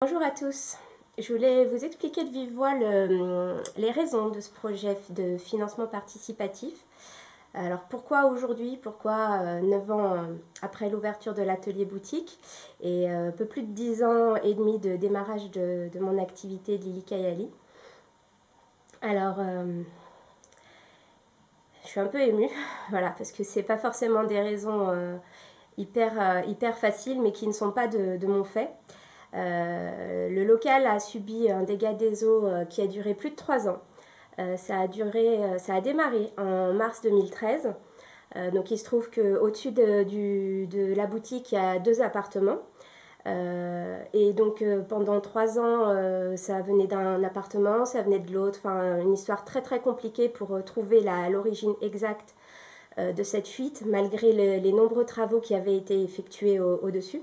Bonjour à tous, je voulais vous expliquer de vive voix les raisons de ce projet de financement participatif. Alors pourquoi aujourd'hui, pourquoi 9 ans après l'ouverture de l'atelier boutique et un peu plus de 10 ans et demi de démarrage de mon activité de Lily Kayali. Alors je suis un peu émue, voilà, parce que c'est pas forcément des raisons hyper faciles mais qui ne sont pas de mon fait. Le local a subi un dégât des eaux qui a duré plus de 3 ans. Ça a démarré en mars 2013. Donc il se trouve qu'au-dessus de la boutique, il y a 2 appartements. Et donc pendant 3 ans, ça venait d'un appartement, ça venait de l'autre. Enfin, une histoire très compliquée pour trouver l'origine exacte de cette fuite, malgré les nombreux travaux qui avaient été effectués au-dessus.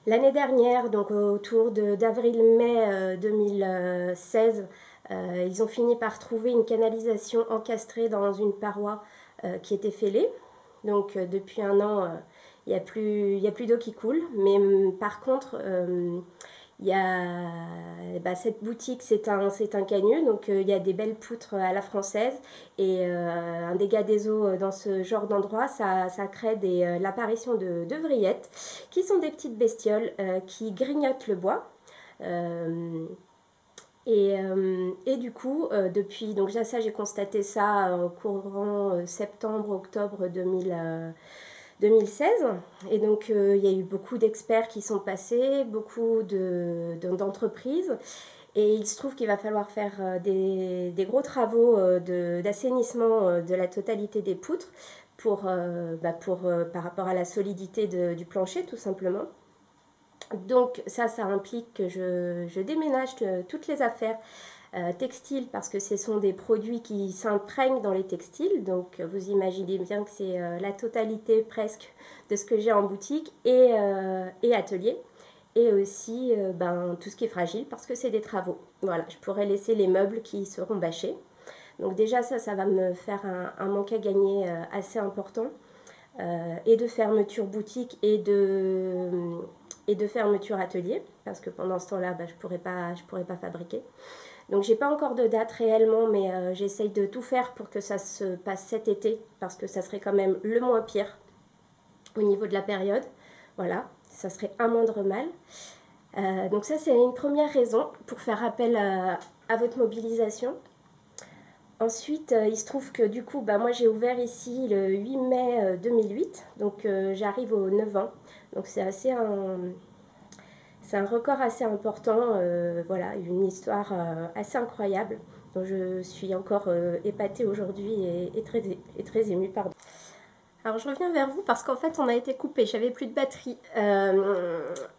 L'année dernière, donc autour d'avril-mai 2016, ils ont fini par trouver une canalisation encastrée dans une paroi qui était fêlée. Donc depuis un an, il n'y a plus d'eau qui coule. Mais par contre, il y a, cette boutique, c'est un cagneux, donc il y a des belles poutres à la française. Et un dégât des eaux dans ce genre d'endroit, ça crée l'apparition de vrillettes, qui sont des petites bestioles qui grignotent le bois. Et du coup, depuis, donc ça j'ai constaté ça au courant septembre-octobre 2016. Et donc il y a eu beaucoup d'experts qui sont passés, beaucoup d'entreprises. Et il se trouve qu'il va falloir faire des gros travaux d'assainissement de la totalité des poutres par rapport à la solidité du plancher, tout simplement. Donc ça implique que je déménage toutes les affaires textiles, parce que ce sont des produits qui s'imprègnent dans les textiles. Donc vous imaginez bien que c'est la totalité presque de ce que j'ai en boutique et atelier. Et aussi tout ce qui est fragile, parce que c'est des travaux. Voilà, je pourrais laisser les meubles qui seront bâchés. Donc déjà ça va me faire un manque à gagner assez important. Et de fermeture boutique et de fermeture atelier, parce que pendant ce temps-là, je pourrais pas fabriquer. Donc j'ai pas encore de date réellement, mais j'essaye de tout faire pour que ça se passe cet été, parce que ça serait quand même le moins pire au niveau de la période. Voilà, ça serait un moindre mal. Donc ça, c'est une première raison pour faire appel à votre mobilisation. Ensuite, il se trouve que du coup, moi j'ai ouvert ici le 8 mai 2008, donc j'arrive aux 9 ans. Donc c'est un record assez important, voilà, une histoire assez incroyable, dont je suis encore épatée aujourd'hui et très émue. Pardon. Alors je reviens vers vous parce qu'en fait on a été coupé, j'avais plus de batterie.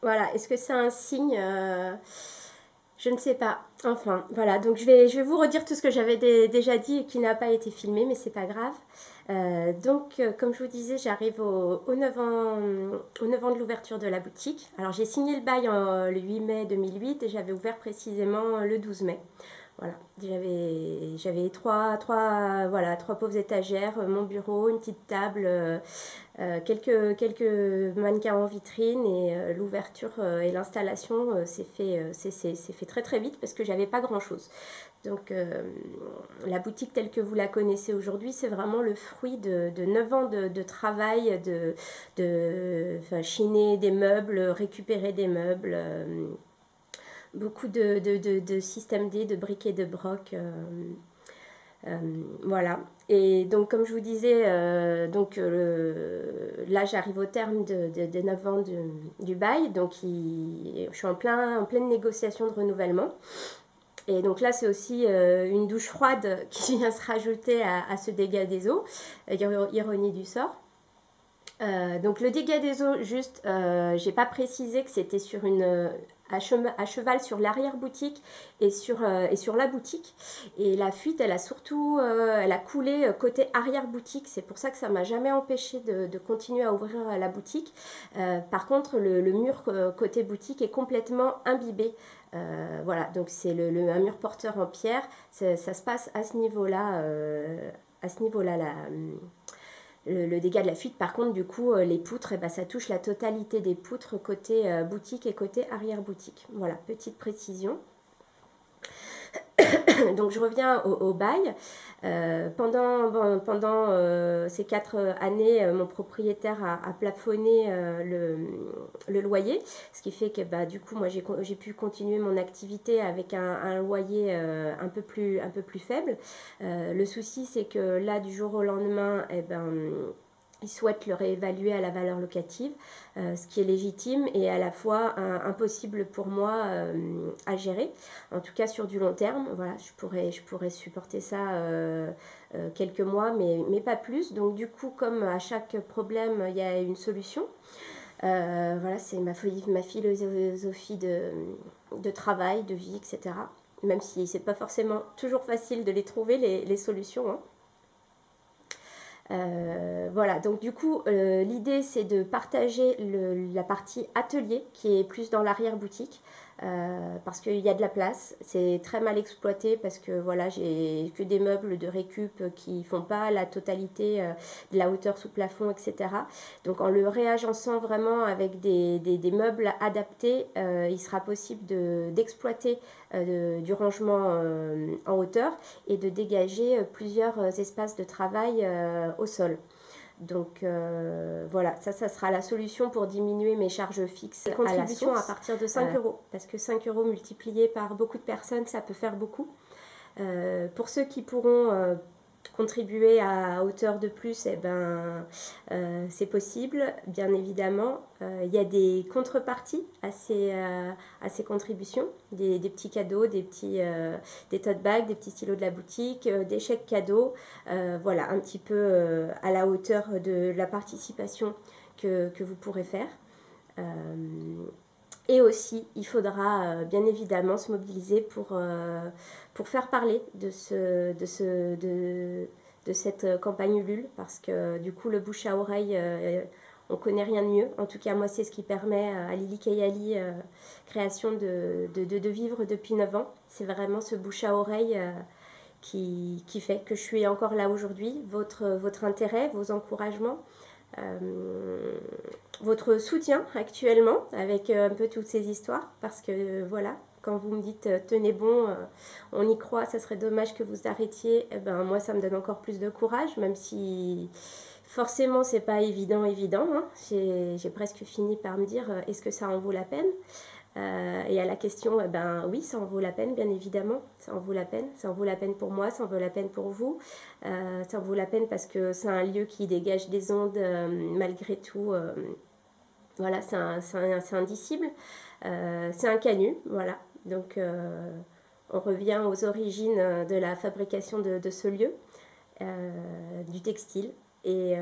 Voilà, est-ce que c'est un signe je ne sais pas. Enfin, voilà. Donc je vais vous redire tout ce que j'avais déjà dit et qui n'a pas été filmé, mais c'est pas grave. Comme je vous disais, j'arrive aux 9 ans de l'ouverture de la boutique. Alors j'ai signé le bail le 8 mai 2008 et j'avais ouvert précisément le 12 mai. Voilà, j'avais trois pauvres étagères, mon bureau, une petite table, quelques mannequins en vitrine, et l'ouverture et l'installation s'est fait très vite parce que j'avais pas grand chose. Donc la boutique telle que vous la connaissez aujourd'hui, c'est vraiment le fruit de 9 ans de travail, chiner des meubles, récupérer des meubles, beaucoup de système D, de briques et de broc. Voilà. Et donc, comme je vous disais, là, j'arrive au terme de 9 ans du bail. Donc, je suis en pleine négociation de renouvellement. Et donc là, c'est aussi une douche froide qui vient se rajouter à ce dégât des eaux. Ironie du sort. Donc le dégât des eaux, juste, j'ai pas précisé que c'était à cheval sur l'arrière-boutique et sur la boutique. Et la fuite, elle a coulé côté arrière-boutique. C'est pour ça que ça m'a jamais empêché de continuer à ouvrir la boutique. Par contre, le mur côté boutique est complètement imbibé. Voilà, donc c'est un mur porteur en pierre. Ça se passe à ce niveau-là. le dégât de la fuite. Par contre, du coup, les poutres, eh ben, ça touche la totalité des poutres côté boutique et côté arrière-boutique. Voilà, petite précision. Donc je reviens au bail. Pendant ces 4 années, mon propriétaire a plafonné le loyer, ce qui fait que bah, du coup moi j'ai pu continuer mon activité avec un loyer un peu plus faible. Le souci c'est que là du jour au lendemain, eh ben, ils souhaitent le réévaluer à la valeur locative, ce qui est légitime et à la fois impossible pour moi à gérer, en tout cas sur du long terme. Voilà, je pourrais supporter ça quelques mois, mais pas plus. Donc du coup, comme à chaque problème, il y a une solution. Voilà, c'est ma philosophie de travail, de vie, etc. Même si c'est pas forcément toujours facile de les trouver, les solutions, hein. Voilà, donc du coup, l'idée c'est de partager la partie atelier qui est plus dans l'arrière-boutique. Parce qu'il y a de la place, c'est très mal exploité parce que voilà, j'ai que des meubles de récup qui font pas la totalité de la hauteur sous plafond, etc. Donc en le réagençant vraiment avec des meubles adaptés, il sera possible d'exploiter du rangement en hauteur et de dégager plusieurs espaces de travail au sol. Donc voilà, ça sera la solution pour diminuer mes charges fixes à la source, à partir de 5 euros. Parce que 5 euros multipliés par beaucoup de personnes, ça peut faire beaucoup. Pour ceux qui pourront contribuer à hauteur de plus, eh ben, c'est possible, bien évidemment. Il y a des contreparties à ces contributions, des petits cadeaux, des tote bags, des petits stylos de la boutique, des chèques cadeaux, voilà, un petit peu à la hauteur de la participation que vous pourrez faire. Et aussi, il faudra bien évidemment se mobiliser pour faire parler de cette campagne Ulule, parce que du coup, le bouche à oreille, on connaît rien de mieux. En tout cas, moi, c'est ce qui permet à Lily Kayali Création de vivre depuis 9 ans. C'est vraiment ce bouche à oreille qui fait que je suis encore là aujourd'hui. Votre intérêt, vos encouragements, votre soutien actuellement avec un peu toutes ces histoires, parce que voilà, quand vous me dites tenez bon, on y croit, ça serait dommage que vous arrêtiez, eh ben, moi ça me donne encore plus de courage, même si forcément c'est pas évident, hein. J'ai presque fini par me dire est-ce que ça en vaut la peine. Et à la question, eh ben oui, ça en vaut la peine, bien évidemment, ça en vaut la peine. Ça en vaut la peine pour moi, ça en vaut la peine pour vous. Ça en vaut la peine parce que c'est un lieu qui dégage des ondes malgré tout. Voilà, c'est indicible. C'est un canut, voilà. Donc on revient aux origines de la fabrication de ce lieu, du textile. Et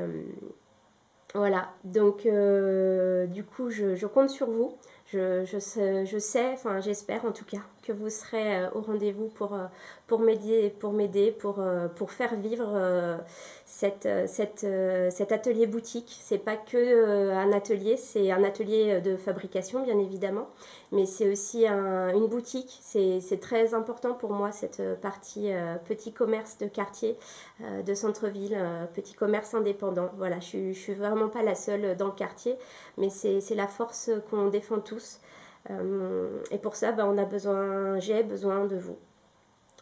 voilà, donc du coup, je compte sur vous. Je sais, enfin j'espère en tout cas, que vous serez au rendez-vous pour m'aider, pour faire vivre cet atelier boutique. C'est pas que un atelier, c'est un atelier de fabrication bien évidemment, mais c'est aussi une boutique. C'est très important pour moi cette partie petit commerce de quartier, de centre-ville, petit commerce indépendant. Voilà, je suis vraiment pas la seule dans le quartier, mais c'est la force qu'on défend tous. Et pour ça, j'ai besoin de vous.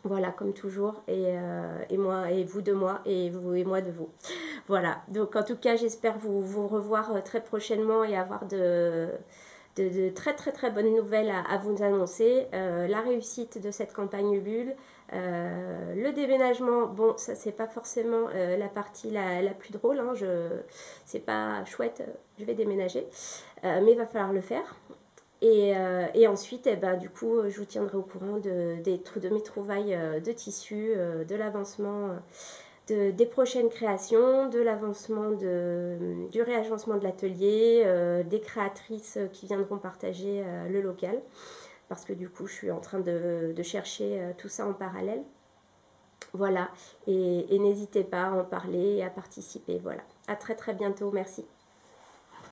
Voilà, comme toujours, et moi, et vous de moi, et vous et moi de vous. Voilà, donc en tout cas, j'espère vous revoir très prochainement et avoir de très très très bonnes nouvelles à vous annoncer. La réussite de cette campagne Ulule, le déménagement, bon, ça c'est pas forcément la partie la plus drôle, hein, c'est pas chouette, je vais déménager, mais il va falloir le faire. Et ensuite, eh ben, du coup, je vous tiendrai au courant de mes trouvailles de tissus, de l'avancement des prochaines créations, de l'avancement du réagencement de l'atelier, des créatrices qui viendront partager le local. Parce que du coup, je suis en train de chercher tout ça en parallèle. Voilà, et n'hésitez pas à en parler et à participer. Voilà, à très très bientôt, merci.